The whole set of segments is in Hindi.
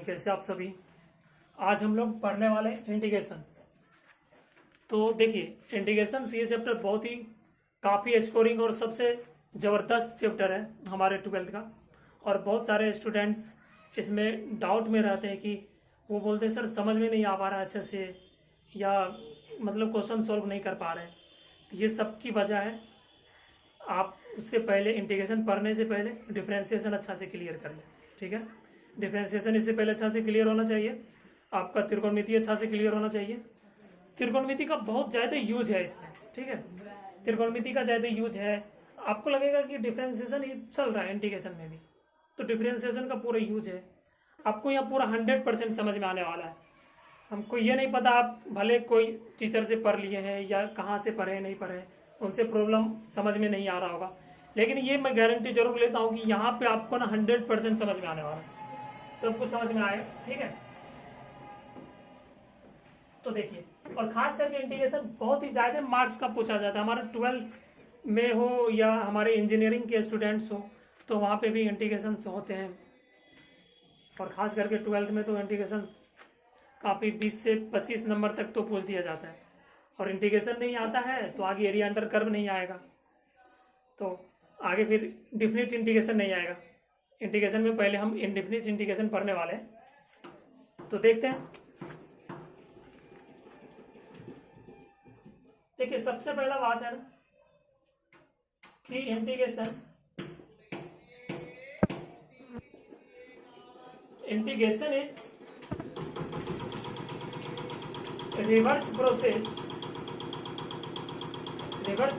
कैसे आप सभी। आज हम लोग पढ़ने वाले इंटीग्रेशंस। तो देखिए इंटीग्रेशंस ये चैप्टर बहुत ही काफ़ी स्कोरिंग और सबसे ज़बरदस्त चैप्टर है हमारे 12th का। और बहुत सारे स्टूडेंट्स इसमें डाउट में रहते हैं कि वो बोलते हैं सर समझ में नहीं आ पा रहा अच्छे से, या मतलब क्वेश्चन सॉल्व नहीं कर पा रहे हैं। तो ये सब की वजह है, आप उससे पहले इंटीग्रेशन पढ़ने से पहले डिफरेंशिएशन अच्छा से क्लियर कर लें। ठीक है, डिफरेंशिएशन इससे पहले अच्छा से क्लियर होना चाहिए। आपका त्रिकोणमिति अच्छा से क्लियर होना चाहिए। त्रिकोणमिति का बहुत ज़्यादा यूज है इसमें। ठीक है, त्रिकोणमिति का ज़्यादा यूज है। आपको लगेगा कि डिफरेंशिएशन ही चल रहा है इंटीग्रेशन में भी, तो डिफरेंशिएशन का पूरा यूज है। आपको यहाँ पूरा 100% समझ में आने वाला है। हमको ये नहीं पता आप भले कोई टीचर से पढ़ लिए हैं या कहाँ से पढ़े नहीं पढ़े, उनसे प्रॉब्लम समझ में नहीं आ रहा होगा, लेकिन ये मैं गारंटी जरूर लेता हूँ कि यहाँ पे आपको ना 100% समझ में आने वाला है, सब कुछ समझ में आएगा। ठीक है, तो देखिए, और खास करके इंटीग्रेशन बहुत ही ज्यादा मार्क्स का पूछा जाता है। हमारे 12th में हो या हमारे इंजीनियरिंग के स्टूडेंट्स हो, तो वहाँ पे भी इंटीग्रेशन होते हैं। और खास करके 12th में तो इंटीग्रेशन काफ़ी 20 से 25 नंबर तक तो पूछ दिया जाता है। और इंटीग्रेशन नहीं आता है तो आगे एरिया अंडर कर्व नहीं आएगा, तो आगे फिर डिफिनिट इंटीग्रेशन नहीं आएगा। इंटीग्रेशन में पहले हम इनडिफिनिट इंटीग्रेशन पढ़ने वाले हैं, तो देखते हैं। देखिए सबसे पहला बात है ना कि integration is reverse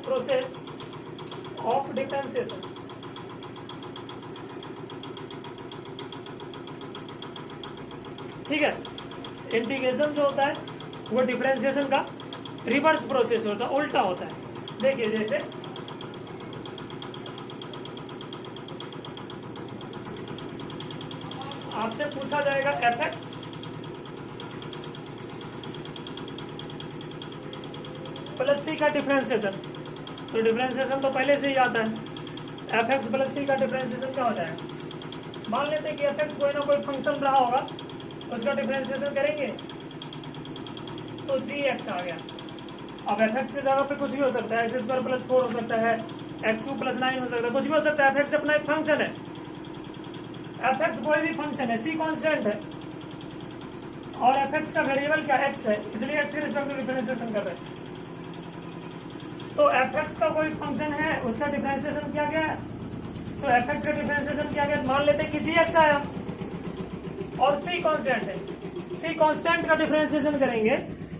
process of differentiation. ठीक है, इंटीग्रेशन जो होता है वो डिफरेंशिएशन का रिवर्स प्रोसेस होता है, उल्टा होता है। देखिए जैसे आपसे पूछा जाएगा fx प्लस सी का डिफरेंशिएशन, तो डिफरेंशिएशन तो पहले से ही आता है। fx प्लस सी का डिफरेंशिएशन क्या हो जाएगा। मान लेते हैं कि fx कोई ना कोई फंक्शन रहा होगा, उसका डिफरेंशिएशन करेंगे तो gx आ गया। अब fx की जगह पे कुछ भी हो सकता है, x² प्लस 4 हो सकता है, x³ प्लस 9 हो सकता है, कुछ भी हो सकता है। fx अपना एक फंक्शन है, fx कोई भी फंक्शन है, c कांस्टेंट है और fx का वेरिएबल क्या x है, इसलिए x के रिस्पेक्ट में डिफरेंशिएशन कर रहे हैं। तो fx का कोई फंक्शन है, उसका डिफरेंशिएशन किया गया है, तो fx का डिफरेंशिएशन किया गया। मान लेते हैं कि gx आया और c कांस्टेंट है, c कांस्टेंट का डिफरेंशिएशन करेंगे,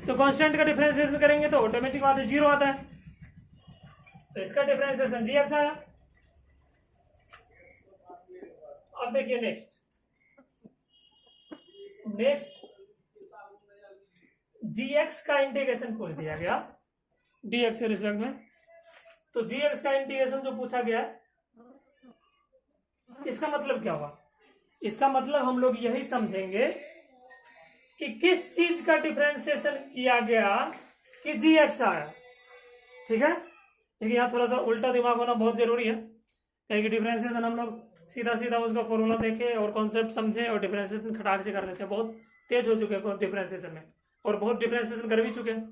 तो कांस्टेंट का डिफरेंशिएशन करेंगे तो ऑटोमेटिक बात है 0 आता है, तो इसका डिफरेंशिएशन gx आया। अब देखिए नेक्स्ट gx का इंटीग्रेशन पूछ दिया गया dx के रिस्पेक्ट में। तो gx का इंटीग्रेशन जो पूछा गया है, इसका मतलब क्या हुआ। इसका मतलब हम लोग यही समझेंगे कि किस चीज का डिफरेंशिएशन किया गया कि gx आया। ठीक है, लेकिन यहाँ थोड़ा सा उल्टा दिमाग होना बहुत जरूरी है, क्योंकि डिफरेंशिएशन हम लोग सीधा सीधा उसका फॉर्मूला देखे और कॉन्सेप्ट समझे और डिफरेंशिएशन खटाक से कर लेते हैं। बहुत तेज हो चुके हैं डिफरेंशिएशन में, और बहुत डिफरेंशिएशन कर भी चुके हैं,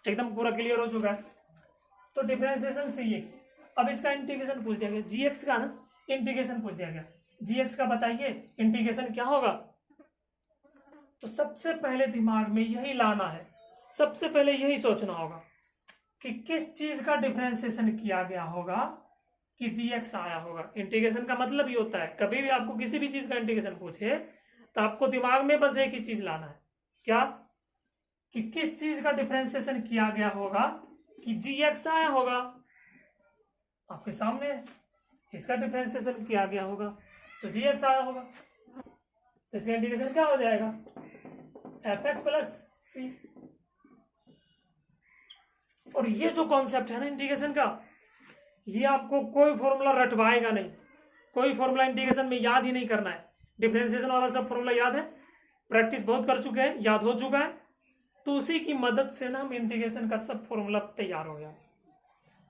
एकदम पूरा क्लियर हो चुका है। तो डिफरेंशिएशन से ये, अब इसका इंटीग्रेशन पूछ दिया गया, gx का ना इंटीग्रेशन पूछ दिया गया, gx का बताइए इंटीग्रेशन क्या होगा। तो सबसे पहले दिमाग में यही लाना है, सबसे पहले यही सोचना होगा कि किस चीज का डिफरेंशिएशन किया गया होगा कि gx आया होगा। इंटीग्रेशन का मतलब ये होता है, कभी भी आपको किसी भी चीज का इंटीग्रेशन पूछे तो आपको दिमाग में बस एक ही चीज लाना है, क्या, कि किस चीज का डिफरेंशिएशन किया गया होगा कि gx आया होगा। आपके सामने इसका डिफरेंशिएशन किया गया होगा तो gx आया होगा, तो इसका इंटीग्रेशन क्या हो जाएगा, fx प्लस सी। और ये जो कॉन्सेप्ट है ना इंटीग्रेशन का, ये आपको कोई फॉर्मूला रटवाएगा नहीं, कोई फॉर्मूला इंटीग्रेशन में याद ही नहीं करना है। डिफरेंशिएशन वाला सब फॉर्मूला याद है, प्रैक्टिस बहुत कर चुके हैं, याद हो चुका है, तो उसी की मदद से ना हम इंटीग्रेशन का सब फॉर्मूला तैयार हो गया।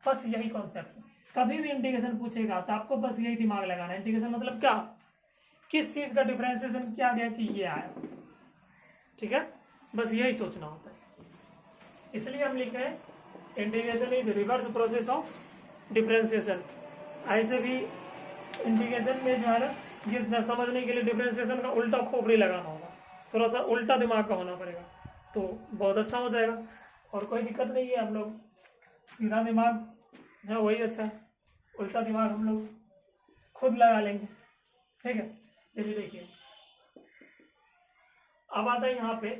बस यही कॉन्सेप्ट, कभी भी इंटीग्रेशन पूछेगा तो आपको बस यही दिमाग लगाना है। इंटीग्रेशन मतलब क्या, किस चीज का डिफरेंशिएशन किया गया कि ये आया। ठीक है, बस यही सोचना होता है। इसलिए हम लिखे हैं integration is reverse process of differentiation. ऐसे भी इंटीग्रेशन में जो है ना, ये समझने के लिए डिफरेंशिएशन का उल्टा खोपड़ी लगाना होगा, थोड़ा सा उल्टा दिमाग का होना पड़ेगा, तो बहुत अच्छा हो जाएगा। और कोई दिक्कत नहीं है, हम लोग सीधा दिमाग है वही अच्छा है, उल्टा दिमाग हम लोग खुद लगा लेंगे। ठीक है, चलिए देखिए, अब आता है यहाँ पे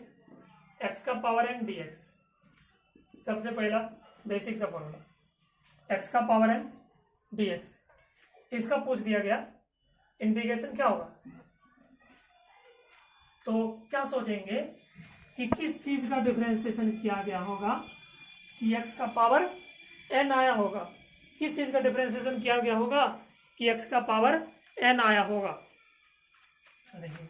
x का पावर n dx। सबसे पहला बेसिक सा फॉर्मूला x का पावर n dx, इसका पूछ दिया गया इंटीग्रेशन क्या होगा। तो क्या सोचेंगे कि किस चीज का डिफरेंशिएशन किया गया होगा कि x का पावर n आया होगा। किस चीज का डिफरेंशिएशन किया गया होगा कि x का पावर n आया होगा। देखिए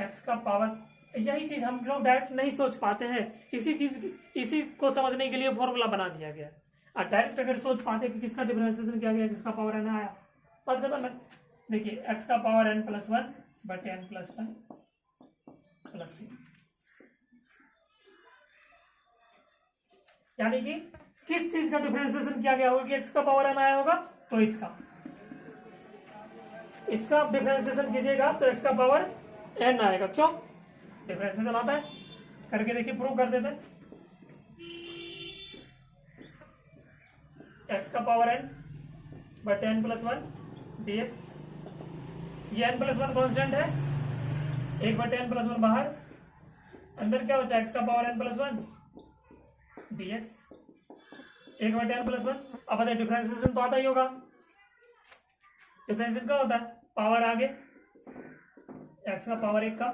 x का पावर, यही चीज हम लोग डायरेक्ट नहीं सोच पाते हैं, इसी को समझने के लिए फॉर्मूला बना दिया गया। और डायरेक्ट अगर सोच पाते कि किसका डिफरेंशिएशन किया गया, किसका पावर n आया, बस खत्म है। देखिए x का पावर n प्लस 1 बटे n प्लस 1 प्लस c, यानी कि किस चीज का डिफरेंशिएशन किया गया होगा कि x का पावर n आया होगा, तो इसका डिफरेंशिएशन कीजिएगा तो x का पावर n आएगा। क्यों? डिफरेंशिएशन आता है, करके देखिए, प्रूव कर देते हैं। x का पावर n बटे n प्लस 1 dx, ये n प्लस 1 कॉन्स्टेंट है, 1 बटे n प्लस 1 बाहर, अंदर क्या बचा, x का पावर n प्लस 1 dx, 1 बटे n प्लस 1। अब बताइए डिफरेंशिएशन तो आता ही होगा। डिफरेंशिएशन क्या होता है, पावर आगे x का पावर 1 का,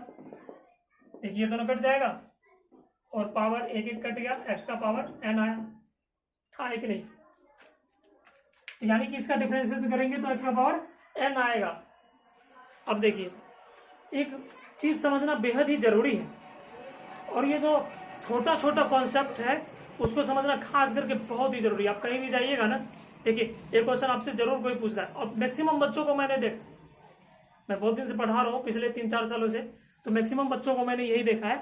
देखिए दोनों कट जाएगा और पावर 1 1 कट गया, x का पावर n आया। हाँ एक नहीं, यानी कि इसका डिफरेंशिएशन करेंगे तो x का पावर n आएगा। अब देखिए एक चीज समझना बेहद ही जरूरी है, और ये जो छोटा छोटा कॉन्सेप्ट है उसको समझना खास करके बहुत ही जरूरी है। आप कहीं भी जाइएगा ना, देखिए एक क्वेश्चन आपसे जरूर कोई पूछता है, और मैक्सिमम बच्चों को मैंने देखा, मैं बहुत दिन से पढ़ा रहा हूँ पिछले 3-4 सालों से, तो मैक्सिमम बच्चों को मैंने यही देखा है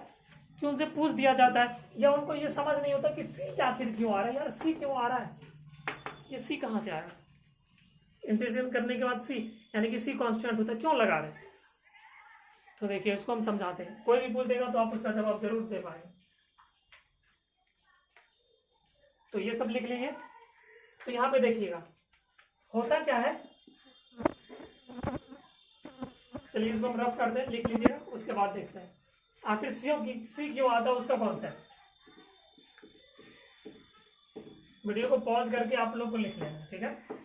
कि उनसे पूछ दिया जाता है, या उनको ये समझ नहीं होता कि सी आखिर क्यों आ रहा है, यार सी क्यों आ रहा है, ये सी कहाँ से आया। इंटीग्रेशन करने के बाद सी, यानी कि सी कांस्टेंट होता है, क्यों लगा रहे हैं। तो देखिए इसको हम समझाते हैं, कोई भी पूछ देगा तो आप उसका जवाब जरूर दे पाएंगे। तो ये सब लिख लीजिए। तो यहाँ पे देखिएगा होता क्या है, चलिए इसको हम रफ करते हैं, लिख लीजिएगा, उसके बाद देखते हैं आखिर सी क्यों आता है उसका कॉन्सेप्ट। वीडियो को पॉज करके आप लोग को लिख लेना, ठीक है।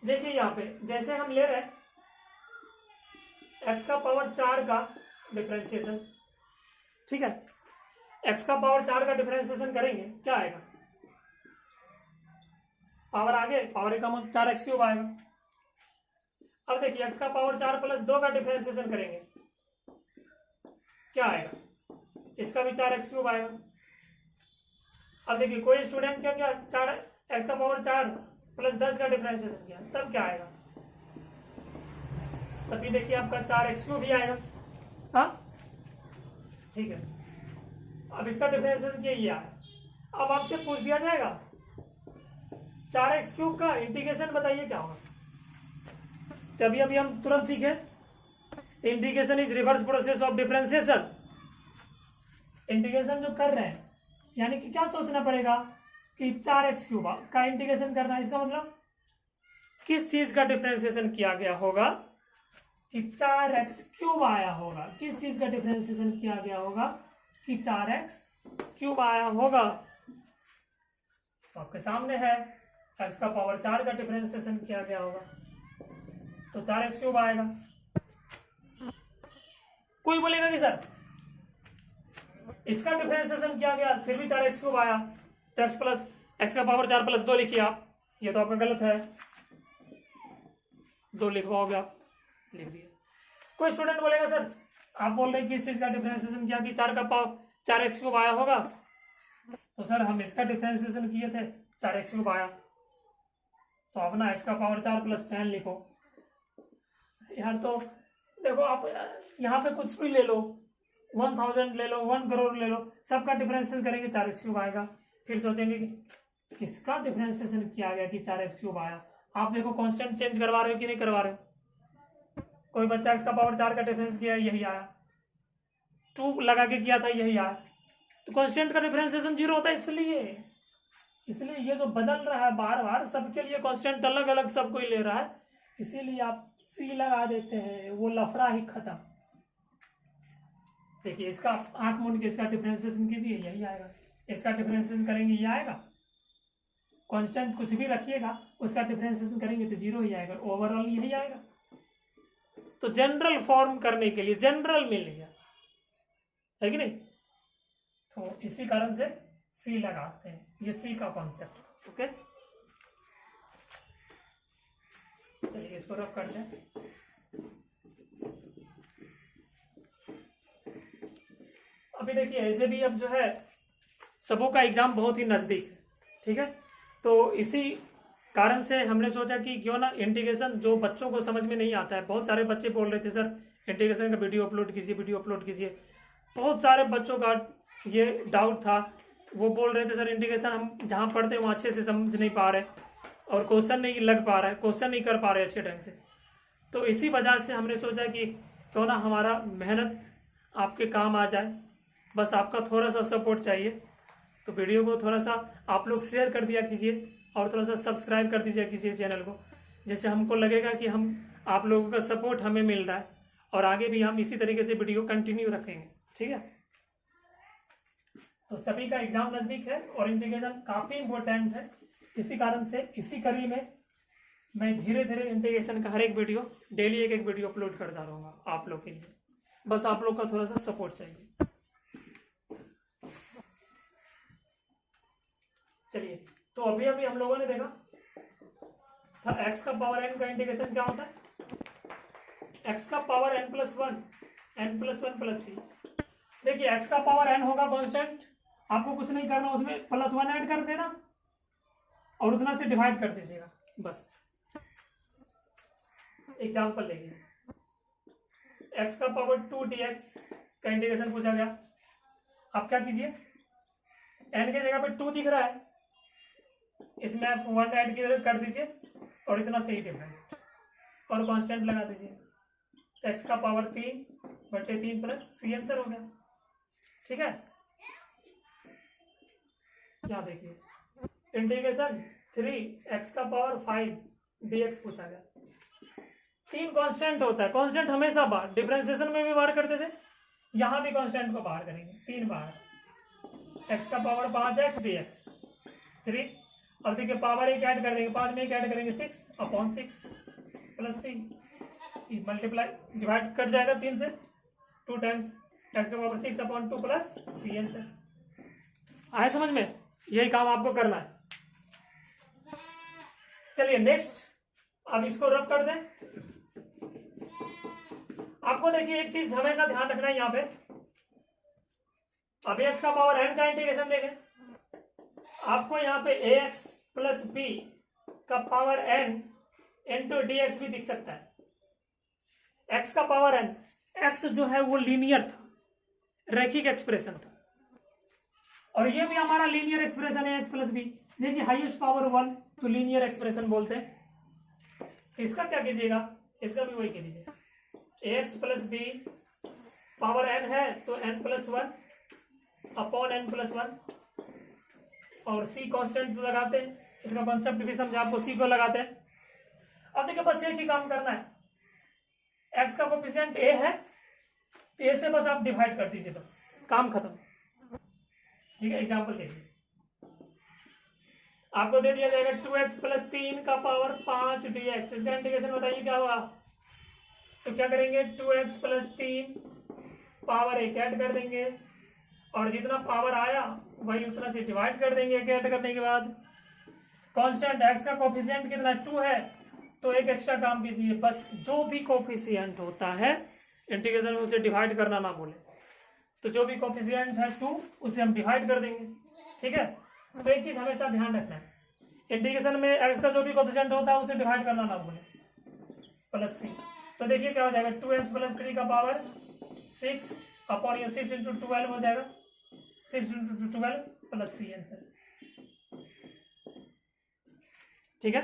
देखिए यहाँ पे जैसे हम ले रहे हैं x का पावर 4 का डिफरेंशिएशन, ठीक है, x का पावर 4 का डिफरेंशिएशन करेंगे क्या आएगा, पावर आगे, पावर एक कम 4x क्यूब आएगा। अब देखिए x का पावर 4 प्लस 2 का डिफरेंशिएशन करेंगे क्या आएगा, इसका भी 4x क्यूब आएगा। अब देखिए कोई स्टूडेंट क्या 4x का पावर 4 प्लस 10 का डिफरेंशिएशन किया, तब क्या आएगा, तभी देखिए आपका 4x क्यूब भी आएगा। हाँ ठीक है, अब इसका डिफरेंशिएशन किया ये आया। अब आपसे पूछ दिया जाएगा 4x क्यूब का इंटीग्रेशन बताइए क्या होगा, तभी अभी हम तुरंत सीखे integration is reverse process of differentiation. Integration जो कर रहे हैं यानी कि क्या सोचना पड़ेगा कि 4x क्यूब का इंटीग्रेशन करना है, इसका मतलब किस चीज का डिफरेंशिएशन किया गया होगा कि 4x क्यूब आया होगा, किस चीज का डिफरेंशिएशन किया गया होगा कि 4x क्यूब आया होगा। तो आपके सामने है x का पावर 4 का डिफरेंशिएशन किया गया होगा तो 4x क्यूब आएगा। कोई बोलेगा कि सर इसका डिफरेंशिएशन किया गया फिर भी 4x क्यूब आया, तो x का पावर 4 प्लस 2 लिखिए आप, ये तो आपका गलत है, 2 लिखवाओगे आप, लिख दिया। कोई स्टूडेंट बोलेगा सर आप बोल रहे हैं कि इस चीज का डिफरेंशिएशन किया कि 4x क्यूब आया होगा, तो सर हम इसका डिफ्रेंसिएशन किए थे, 4x³ आया, तो अपना x का पावर 4 + 10 लिखो यार। तो देखो आप यहाँ पे कुछ भी ले लो, 1000 ले लो, 1 करोड़ ले लो, सबका डिफरेंशिएशन करेंगे 4x³ आएगा। फिर सोचेंगे कि किसका डिफरेंशिएशन किया गया कि 4x³ आया। आप देखो कांस्टेंट चेंज करवा रहे हो कि नहीं करवा रहे हो। कोई बच्चा x का पावर 4 का डिफरेंस किया, यही आया। 2 लगा के किया था, यही आया। तो कांस्टेंट का डिफरेंशिएशन 0 होता है, इसलिए ये जो बदल रहा है बार बार, सबके लिए कांस्टेंट अलग अलग सब कोई ले रहा है, इसीलिए आप C लगा देते हैं, वो लफड़ा ही खत्म। देखिए इसका आंख मूंद के इसका डिफरेंशिएशन कीजिए, यही आएगा। इसका डिफरेंशिएशन करेंगे, ये आएगा। कांस्टेंट कुछ भी रखिएगा, उसका डिफरेंशिएशन करेंगे तो 0 ही आएगा, ओवरऑल यही आएगा। तो जनरल फॉर्म करने के लिए जनरल मिल गया, है कि नहीं। तो इसी कारण से C लगाते हैं, ये C का कॉन्सेप्ट। ओके, चलिए इसको रफ करते हैं। अभी देखिए ऐसे भी अब जो है सबों का एग्जाम बहुत ही नजदीक है, ठीक है। तो इसी कारण से हमने सोचा कि क्यों ना इंटीग्रेशन जो बच्चों को समझ में नहीं आता है, बहुत सारे बच्चे बोल रहे थे सर इंटीग्रेशन का वीडियो अपलोड कीजिए, वीडियो अपलोड कीजिए। बहुत सारे बच्चों का ये डाउट था, वो बोल रहे थे सर इंटीग्रेशन हम जहाँ पढ़ते हैं वहाँ अच्छे से समझ नहीं पा रहे और क्वेश्चन नहीं लग पा रहा है, क्वेश्चन नहीं कर पा रहे अच्छे ढंग से। तो इसी वजह से हमने सोचा कि क्यों ना हमारा मेहनत आपके काम आ जाए, बस आपका थोड़ा सा सपोर्ट चाहिए। तो वीडियो को थोड़ा सा आप लोग शेयर कर दिया कीजिए और थोड़ा सा सब्सक्राइब कर दीजिए किसी चैनल को, जैसे हमको लगेगा कि हम आप लोगों का सपोर्ट हमें मिल रहा है और आगे भी हम इसी तरीके से वीडियो कंटिन्यू रखेंगे, ठीक है। तो सभी का एग्जाम नजदीक है और इंटीग्रेशन काफी इंपॉर्टेंट है, इसी कारण से इसी कड़ी में मैं धीरे धीरे इंटीग्रेशन का हर एक वीडियो डेली एक वीडियो अपलोड करता रहूंगा आप लोग के लिए। बस आप लोग का थोड़ा सा सपोर्ट चाहिए। चलिए, तो अभी हम लोगों ने देखा था x का पावर n का इंटीग्रेशन क्या होता है, x का पावर n+1 + c। देखिए x का पावर n होगा कांस्टेंट, आपको कुछ नहीं करना, उसमें +1 ऐड कर देना और उतना से डिवाइड कर दीजिएगा बस। एग्जाम्पल देखिए, x का पावर 2 dx का इंटीग्रेशन पूछा गया। आप क्या कीजिए, n के जगह पे 2 दिख रहा है, इसमें आप 1 ऐड कर दीजिए और इतना सही डिफरेंट और कांस्टेंट लगा दीजिए। x का पावर 3/3 + c आंसर हो गया, ठीक है। क्या देखिए इंटीग्रेशन 3x का पावर 5 dx पूछा गया। 3 कांस्टेंट होता है, कांस्टेंट हमेशा बाहर, डिफरेंशिएशन में भी बाहर करते थे, यहां भी कांस्टेंट को बाहर करेंगे, 3 बाहर। x का पावर 5x dx 3, अब देखिए पावर 1 ऐड कर देंगे, 5 में 1 ऐड करेंगे 6/6 + c, मल्टीप्लाई डिवाइड कट जाएगा 3 से, 2 टाइम्स x का पावर 6/2 + c आंसर। आए समझ में, यही काम आपको करना है। चलिए नेक्स्ट, अब इसको रफ कर दें। आपको देखिए एक चीज हमेशा ध्यान रखना है यहाँ पे, अभी x का पावर n का इंटीग्रेशन देखें, आपको यहाँ पे ax + b का पावर n × dx भी दिख सकता है। x का पावर n, x जो है वो लीनियर था, रैखिक एक्सप्रेशन था, और ये भी हमारा लीनियर एक्सप्रेशन है x + b। देखिए हाईएस्ट पावर 1 तो लीनियर एक्सप्रेशन बोलते हैं। इसका क्या कीजिएगा, इसका भी वही कीजिएगा, ax + b पावर n है तो n+1/n+1 और c कांस्टेंट लगाते हैं, इसका कॉन्सेप्ट भी समझा आपको, c को लगाते हैं। अब देखिए बस एक ही काम करना है, x का कोफिशिएंट a है, a से बस आप डिवाइड कर दीजिए, बस काम खत्म, ठीक है। एग्जांपल देखिए, आपको दे दिया जाएगा 2x + 3 का पावर 5 dx, इसका इंटीग्रेशन बताइए क्या होगा। तो क्या करेंगे, 2x + 3 पावर 1 ऐड कर देंगे और जितना पावर आया वही उतना से डिवाइड कर देंगे। एक ऐड करने के बाद कांस्टेंट x का कोफिशिएंट कितना 2 है, तो एक एक्स्ट्रा काम कीजिए, बस जो भी कोफिशिएंट होता है इंटीग्रेशन में उसे डिवाइड करना ना भूले। तो जो भी कोफिशिएंट है 2 उसे हम डिवाइड कर देंगे, ठीक है। तो एक चीज हमेशा ध्यान रखना है, इंटीग्रेशन में एक्स का जो भी कोफिशिएंट होता है उसे डिवाइड करना ना भूलें, प्लस सी। तो देखिए क्या हो जाएगा, 2x + 3 का पावर 6 अपॉन ये 6 × 12 हो जाएगा, 6 × 12 प्लस सी आंसर। ठीक है।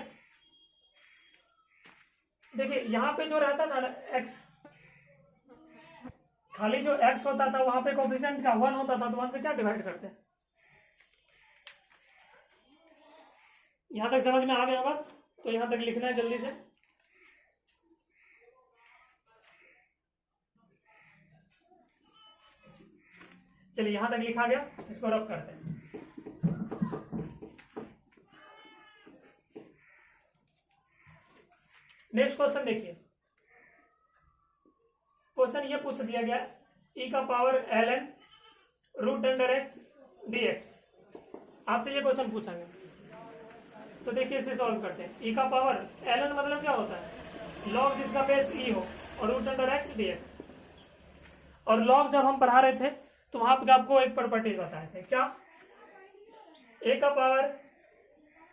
देखिए यहां पे जो रहता था ना x, खाली जो x होता था वहां पे कोफिशिएंट का 1 होता था, तो 1 से क्या डिवाइड करते हैं। यहां तक समझ में आ गया होगा, तो यहां तक लिखना है जल्दी से। चलिए यहां तक लिखा गया, इसको रब करते हैं। नेक्स्ट क्वेश्चन देखिए, क्वेश्चन ये पूछ दिया गया, e का पावर ln √x dx। आपसे ये क्वेश्चन पूछा गया, तो देखिए इसे सॉल्व करते हैं। e का पावर ln मतलब क्या होता है, log जिसका बेस e हो, और √x dx। और log जब हम पढ़ा रहे थे तो वहां पर आपको एक प्रॉपर्टी बताए थे, क्या, a का power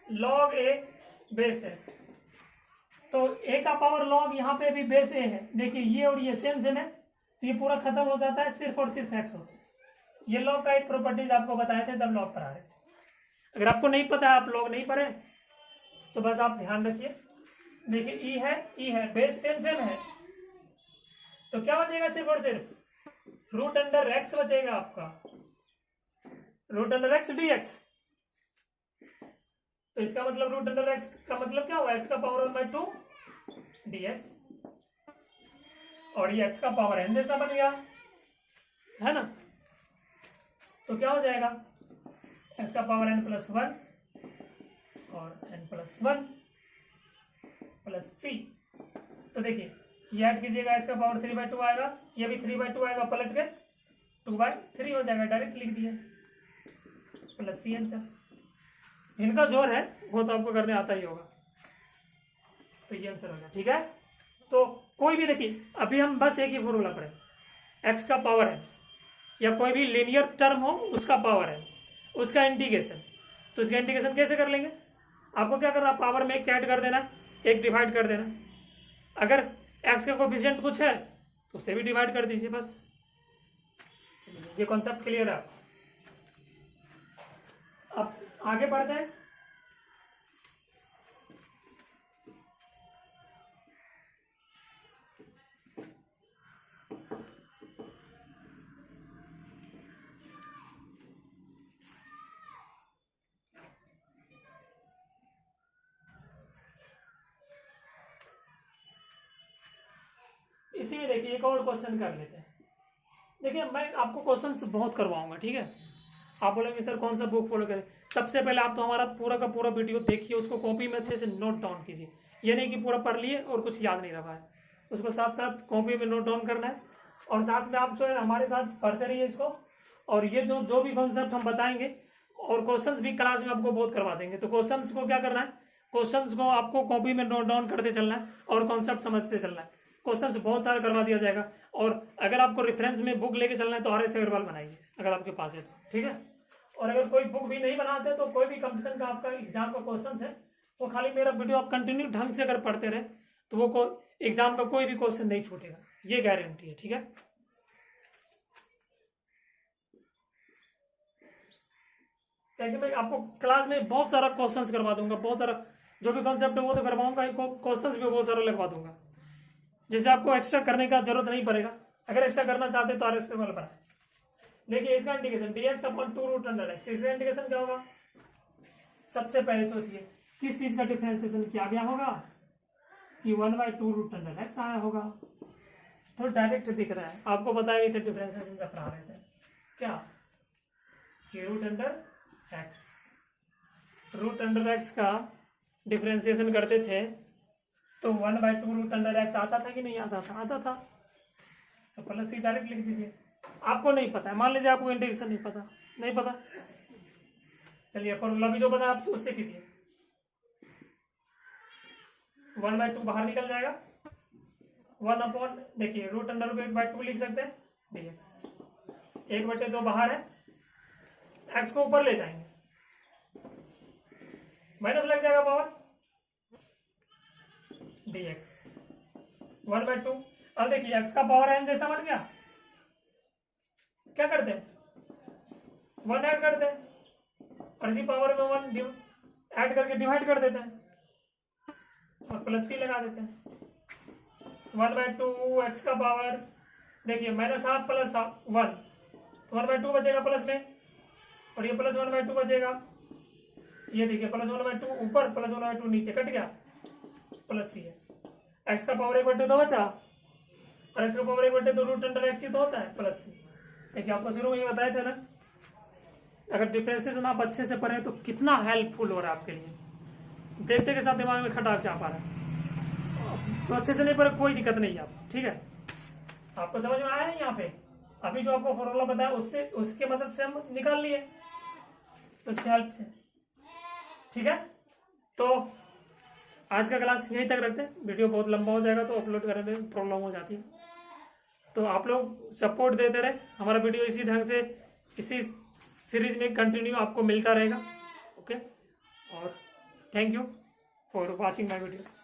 log a base x। तो a का पावर log यहाँ पे भी बेस a है, देखिए ये और ये सेम सेम है, तो ये पूरा खत्म हो जाता है, सिर्फ और सिर्फ x होता है। ये log का एक प्रॉपर्टीज आपको बताए थे जब log पढ़ा रहे थे। अगर आपको नहीं पता है, आप log नहीं पढ़े, तो बस आप ध्यान रखिए। देखिए e है बेस सेम सेम है, तो क्या बचेगा, सिर्फ और सिर्फ √x बचेगा आपका, √x dx। तो इसका मतलब √x का मतलब क्या हुआ, x का पावर 1/2 dx, और ये x का पावर n जैसा बन गया, है ना। तो क्या हो जाएगा, x का पावर n+1 और n+1 प्लस c। तो देखिए ये ऐड कीजिएगा, x का पावर 3/2 आएगा, ये भी 3/2 आएगा, पलट के 2/3 हो जाएगा, डायरेक्ट लिख दिया, प्लस c आंसर। इनका जोड़ है वो तो आपको करने आता ही होगा, तो ये आंसर होगा। ठीक है। तो कोई भी देखिए, अभी हम बस एक ही फॉर्मूला पढ़े, x का पावर है या कोई भी लीनियर टर्म हो उसका पावर है, उसका इंटीग्रेशन। तो इसका इंटीग्रेशन कैसे कर लेंगे, आपको क्या करना, पावर में एक ऐड कर देना, एक डिवाइड कर देना। अगर x का कोफिशिएंट कुछ है तो उसे भी डिवाइड कर दीजिए, बस। चलिए ये कॉन्सेप्ट क्लियर है। अब आगे बढ़ते हैं। इसी में देखिए एक और क्वेश्चन कर लेते हैं। देखिए मैं आपको क्वेश्चंस बहुत करवाऊंगा, ठीक है। आप बोलेंगे सर कौन सा बुक फॉलो करें। सबसे पहले आप तो हमारा पूरा का पूरा वीडियो देखिए, उसको कॉपी में अच्छे से नोट डाउन कीजिए। ये नहीं कि पूरा पढ़ लिए और कुछ याद नहीं रहा है, उसको साथ साथ कॉपी में नोट डाउन करना है, और साथ में आप जो है हमारे साथ पढ़ते रहिए इसको। और ये जो भी कॉन्सेप्ट हम बताएंगे, और क्वेश्चंस भी क्लास में आपको बहुत करवा देंगे। तो क्वेश्चंस को क्या करना है, क्वेश्चंस को आपको कॉपी में नोट डाउन करते चलना है और कॉन्सेप्ट समझते चलना है। क्वेश्चंस बहुत सारा करवा दिया जाएगा। और अगर आपको रेफरेंस में बुक लेके चलना है तो RS अग्रवाल बनाइए, अगर आपके पास है तो, ठीक है। और अगर कोई बुक भी नहीं बनाते तो कोई भी कंपटीशन का आपका एग्जाम का क्वेश्चन है, वो खाली मेरा वीडियो आप कंटिन्यू ढंग से अगर पढ़ते रहे तो वो एग्जाम का कोई भी क्वेश्चन नहीं छूटेगा, ये गारंटी है, ठीक है। ताकि मैं आपको क्लास में बहुत सारा क्वेश्चंस करवा दूंगा, बहुत सारा जो भी कॉन्सेप्ट है वो तो करवाऊंगा, क्वेश्चंस भी बहुत सारा लगवा दूंगा, जैसे आपको एक्स्ट्रा करने का जरूरत नहीं पड़ेगा। अगर एक्स्ट्रा करना चाहते तो RS अग्रवाल बनाए। देखिए इसका इंटीग्रेशन dx/2√x, इसका इंटीग्रेशन क्या होगा, सबसे पहले सोचिए किस चीज का डिफरेंशिएशन किया गया होगा, कि 1/2√x आया होगा। तो डायरेक्ट दिख रहा है, आपको बताया थे डिफरेंशिएशन जब पढ़ा रहे थे, क्या कि √x का डिफरेंशिएशन करते थे तो 1/2√x आता था कि नहीं आता था, आता था। तो प्लस c डायरेक्ट लिख दीजिए। आपको नहीं पता है, मान लीजिए आपको इंटीग्रेशन नहीं पता, चलिए फॉर्मूला भी जो बना आप उससे कीजिए। 1/2 बाहर निकल जाएगा, 1 अपॉन, देखिए √अंडर को 1/2 लिख सकते हैं dx, 1/2 बाहर है, x को ऊपर ले जाएंगे माइनस लग जाएगा पावर dx 1/2। अब देखिए x का पावर n जैसा बन गया, क्या करते हैं 1 ऐड करते हैं और इसी पावर में 1 ऐड करके डिवाइड कर देते हैं और प्लस सी लगा देते हैं। 1/2 x का पावर देखिए -12 प्लस 1 1/2 बचेगा प्लस में, और ये प्लस 1/2 बचेगा, ये देखिए प्लस 1/2 ऊपर प्लस 1/2 नीचे कट गया, प्लस सी है। x का पावर 1/2 बचा और x का पावर 1/2 रूट अंडर x ही तो होता है प्लस सी। देखिए आपको शुरू में ही बताए थे ना, अगर डिफरेंसेशन आप अच्छे से पढ़े तो कितना हेल्पफुल हो रहा है आपके लिए, देखते के साथ दिमाग में खटाक से आ पा रहा है। तो अच्छे से नहीं पढ़े कोई दिक्कत नहीं है, आप ठीक है, आपको समझ में आया है। यहाँ पे अभी जो आपको फॉर्मूला बताया उससे उसके मदद से हम निकाल लिए उसकी हेल्प से, ठीक है। तो आज का क्लास यहीं तक रखते हैं, वीडियो बहुत लंबा हो जाएगा तो अपलोड करने में प्रॉब्लम हो जाती है। तो आप लोग सपोर्ट देते रहे, हमारा वीडियो इसी ढंग से इसी सीरीज में कंटिन्यू आपको मिलता रहेगा। ओके, और thank you for watching my video.